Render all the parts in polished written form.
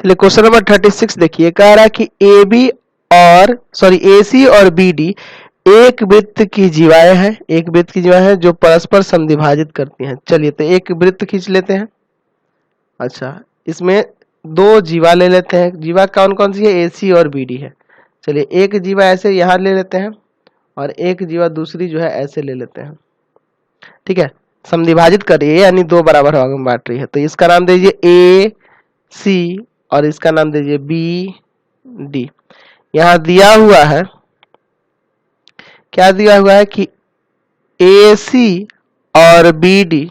चलिए question number 36 देखिए, कह रहा है कि AC और BD एक वृत्त की जीवाएं हैं, एक वृत्त की जीवाएं हैं जो परस्पर समद्विभाजित करती हैं। चलिए तो एक वृत्त खींच लेते हैं। अच्छा, इसमें दो जीवा ले लेते हैं। जीवा कौन कौन सी है? AC और BD है। चलिए एक जीवा ऐसे यहां ले लेते हैं और एक जीवा दूसरी जो है ऐसे ले लेते हैं। ठीक है, समद्विभाजित कर रही है यानी दो बराबर भागों में बांट रही है। तो इसका नाम दीजिए AC और इसका नाम दीजिए BD। यहां दिया हुआ है, क्या दिया हुआ है कि AC और BD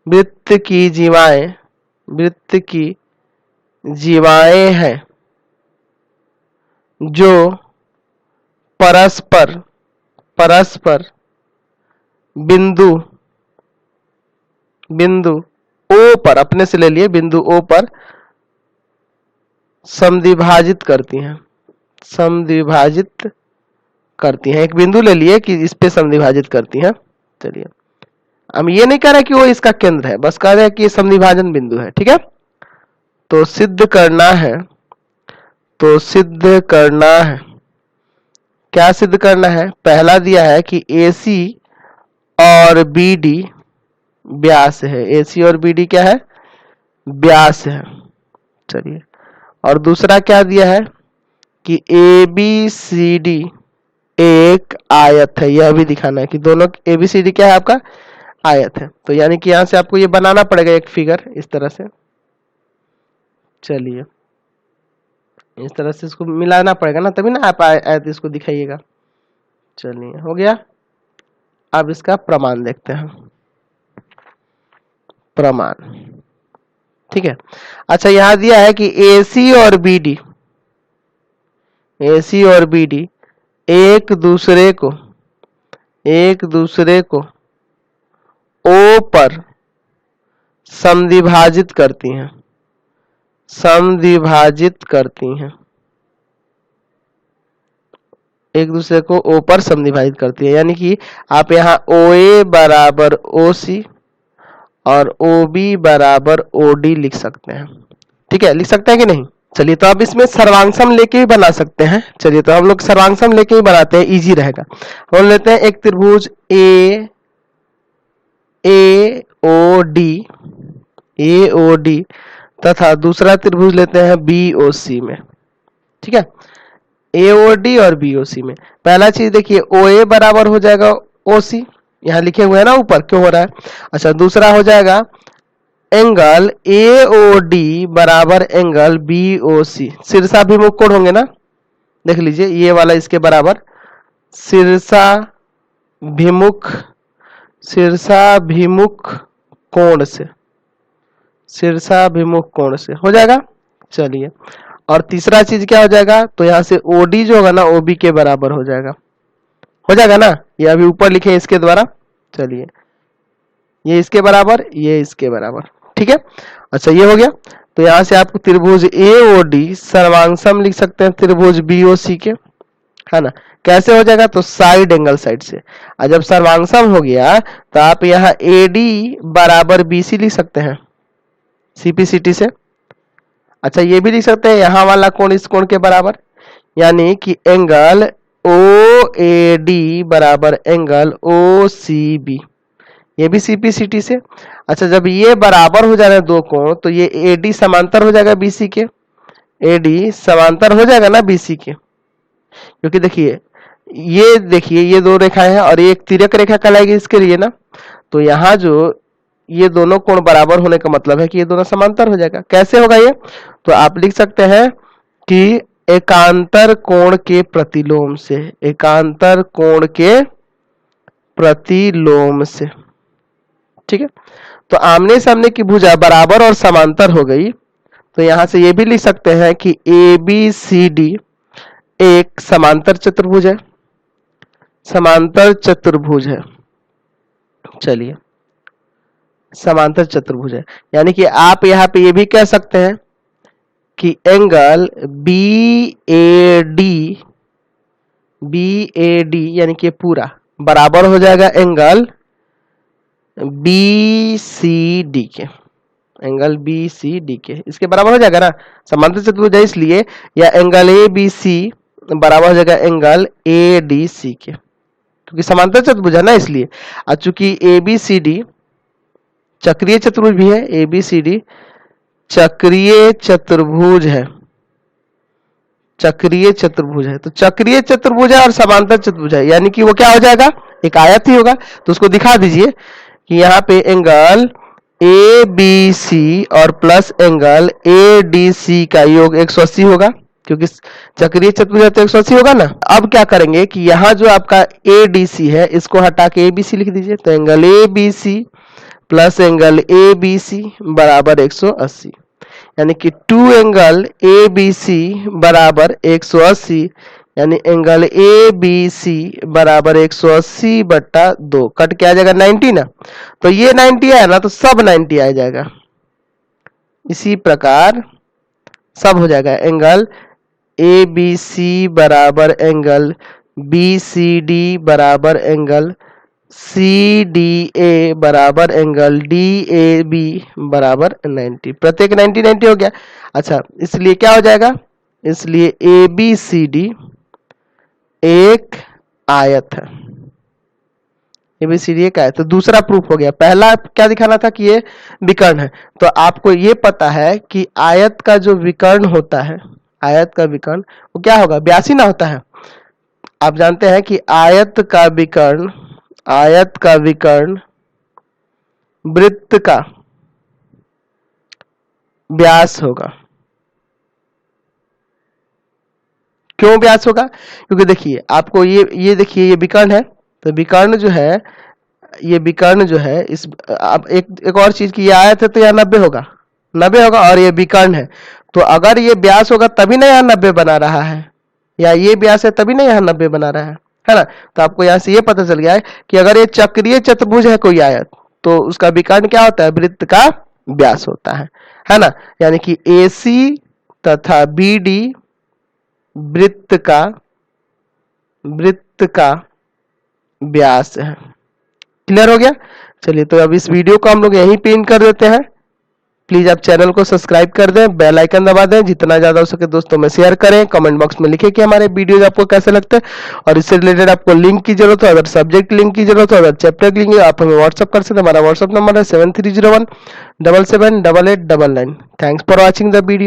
वृत्त की जीवाएं हैं जो परस्पर बिंदु O पर, अपने से ले लिए, बिंदु O पर समद्विभाजित करती हैं। एक बिंदु ले लिए कि इस पे समद्विभाजित करती हैं। चलिए, हम ये नहीं कह रहे कि वो इसका केंद्र है, बस कह रहे हैं कि ये समद्विभाजन बिंदु है। ठीक है, तो सिद्ध करना है, क्या सिद्ध करना है? पहला दिया है कि AC और BD व्यास है। AC और BD क्या है? व्यास है। चलिए, और दूसरा क्या दिया है कि ABCD एक आयत है। यह भी दिखाना है कि दोनों ABCD क्या है? आपका आयत है। तो यानी कि यहां से आपको ये बनाना पड़ेगा एक फिगर इस तरह से। चलिए, इस तरह से इसको मिलाना पड़ेगा ना, तभी ना आप आयत इसको दिखाइएगा। चलिए, हो गया। अब इसका प्रमाण देखते हैं। प्रमाण, ठीक है। अच्छा, यहां दिया है कि AC और BD एक दूसरे को O पर समद्विभाजित करती हैं। एक दूसरे को O पर समद्विभाजित करती है, यानी कि आप यहाँ OA बराबर OC और OB बराबर OD लिख सकते हैं। ठीक है, लिख सकते हैं कि नहीं? चलिए, तो अब इसमें सर्वांगसम लेके भी बना सकते हैं। चलिए, तो हम लोग सर्वांगसम लेके ही बनाते हैं, इजी रहेगा। हम लेते हैं एक त्रिभुज AOD तथा दूसरा त्रिभुज लेते हैं BOC में। ठीक है, AOD और BOC में पहला चीज देखिए, OA बराबर हो जाएगा OC, यहां लिखे हुए हैं ना ऊपर, क्यों हो रहा है? अच्छा, दूसरा हो जाएगा एंगल AOD बराबर एंगल BOC। शीर्षाभिमुख कोण होंगे ना, देख लीजिए, ये वाला इसके बराबर शीर्षाभिमुख कोण से हो जाएगा। चलिए, और तीसरा चीज क्या हो जाएगा? तो यहां से OD जो होगा ना, OB के बराबर हो जाएगा ना, ये अभी ऊपर लिखे इसके द्वारा। चलिए, ये इसके बराबर, ये इसके बराबर। ठीक है, अच्छा, ये हो गया। तो यहां से आप त्रिभुज AOD सर्वांगसम लिख सकते हैं त्रिभुज BOC के, है ना। कैसे हो जाएगा? तो साइड एंगल साइड से। और जब सर्वांगसम हो गया तो आप यहाँ AD बराबर BC लिख सकते हैं CPCT से। अच्छा, ये भी लिख सकते हैं यहाँ वाला कोण इस कोण के बराबर, यानी कि एंगल OAD बराबर एंगल OCB, ये भी CPCT से। अच्छा, जब ये बराबर हो जा रहे हैं दो कोण, तो ये AD समांतर हो जाएगा BC के, AD समांतर हो जाएगा ना BC के, क्योंकि देखिए ये दो रेखाएं हैं और एक तिर्यक रेखा कहलाएगी इसके लिए ना। तो यहाँ जो ये दोनों कोण बराबर होने का मतलब है कि ये दोनों समांतर हो जाएगा। कैसे होगा ये? तो आप लिख सकते हैं कि एकांतर कोण के प्रतिलोम से। ठीक है, तो आमने सामने की भुजा बराबर और समांतर हो गई, तो यहां से ये भी लिख सकते हैं कि ABCD एक समांतर चतुर्भुज है। चलिए, समांतर चतुर्भुज है, यानी कि आप यहाँ पे ये भी कह सकते हैं कि एंगल BAD यानी कि पूरा बराबर हो जाएगा एंगल BCD के। एंगल बी सी डी के, इसके बराबर हो जाएगा ना, समांतर चतुर्भुज है इसलिए, या एंगल ए बी सी बराबर हो जाएगा एंगल ए डी सी के, क्योंकि समांतर चतुर्भुज है ना इसलिए। और चूंकि ए बी सी डी चक्रीय चतुर्भुज भी है, ए बी सी डी चक्रीय चतुर्भुज है, चक्रीय चतुर्भुज है, तो चक्रीय चतुर्भुज है और समांतर चतुर्भुज है, यानी कि वो क्या हो जाएगा, एक आयत ही होगा। तो उसको दिखा दीजिए कि यहाँ पे एंगल ए बी सी और plus angle A D C का योग 180 होगा, क्योंकि चक्रीय चतुर्भुज है तो 180 होगा ना। अब क्या करेंगे कि यहाँ जो आपका ए डी सी है इसको हटा के ए बी सी लिख दीजिए, तो angle A B C plus angle A B C बराबर 180, यानी कि 2 एंगल ए बी सी बराबर 180, यानी एंगल ए बी सी बराबर 180 बट्टा 2, कट के आ जाएगा 90 ना, तो ये 90 आया ना तो सब 90 आ जाएगा। इसी प्रकार सब हो जाएगा, एंगल ए बी सी बराबर एंगल बी सी डी बराबर एंगल सी डी ए बराबर एंगल डी ए बी बराबर 90, प्रत्येक 90 90 हो गया। अच्छा, इसलिए क्या हो जाएगा, इसलिए ए बी सी डी एक आयत है, ए बी सी डी एक आयत। तो दूसरा प्रूफ हो गया। पहला क्या दिखाना था कि ये विकर्ण है, तो आपको ये पता है कि आयत का जो विकर्ण होता है, आयत का विकर्ण वो क्या होगा, 82 ना होता है। आप जानते हैं कि आयत का विकर्ण वृत्त का व्यास होगा। क्यों व्यास होगा, क्योंकि देखिए आपको ये देखिए, ये विकर्ण है, तो विकर्ण जो है, ये विकर्ण जो है, इस आप एक और चीज की, ये आयत है तो यहाँ 90 होगा, 90 होगा, और ये विकर्ण है, तो अगर ये व्यास होगा तभी ना यहाँ 90 बना रहा है, या ये व्यास है तभी ना यहाँ 90 बना रहा है ना। तो आपको यहाँ से ये पता चल गया है कि अगर ये चक्रीय चतुर्भुज है कोई आयत, तो उसका विकर्ण क्या होता है, वृत्त का व्यास होता है ना। यानी कि AC तथा BD वृत्त का व्यास है। क्लियर हो गया। चलिए, तो अब इस वीडियो को हम लोग यहीं पे एंड कर देते हैं। प्लीज आप चैनल को सब्सक्राइब कर दें, बेल आइकन दबा दें, जितना ज्यादा हो सके दोस्तों में शेयर करें, कमेंट बॉक्स में लिखें कि हमारे वीडियोज आपको कैसे लगते हैं, और इससे रिलेटेड आपको लिंक की जरूरत हो, अगर सब्जेक्ट लिंक की जरूरत हो, अगर चैप्टर की लिंक, आप हमें व्हाट्सअप कर सकते हैं। हमारा व्हाट्सअप नंबर है 7301 778899। Thanks for watching the video.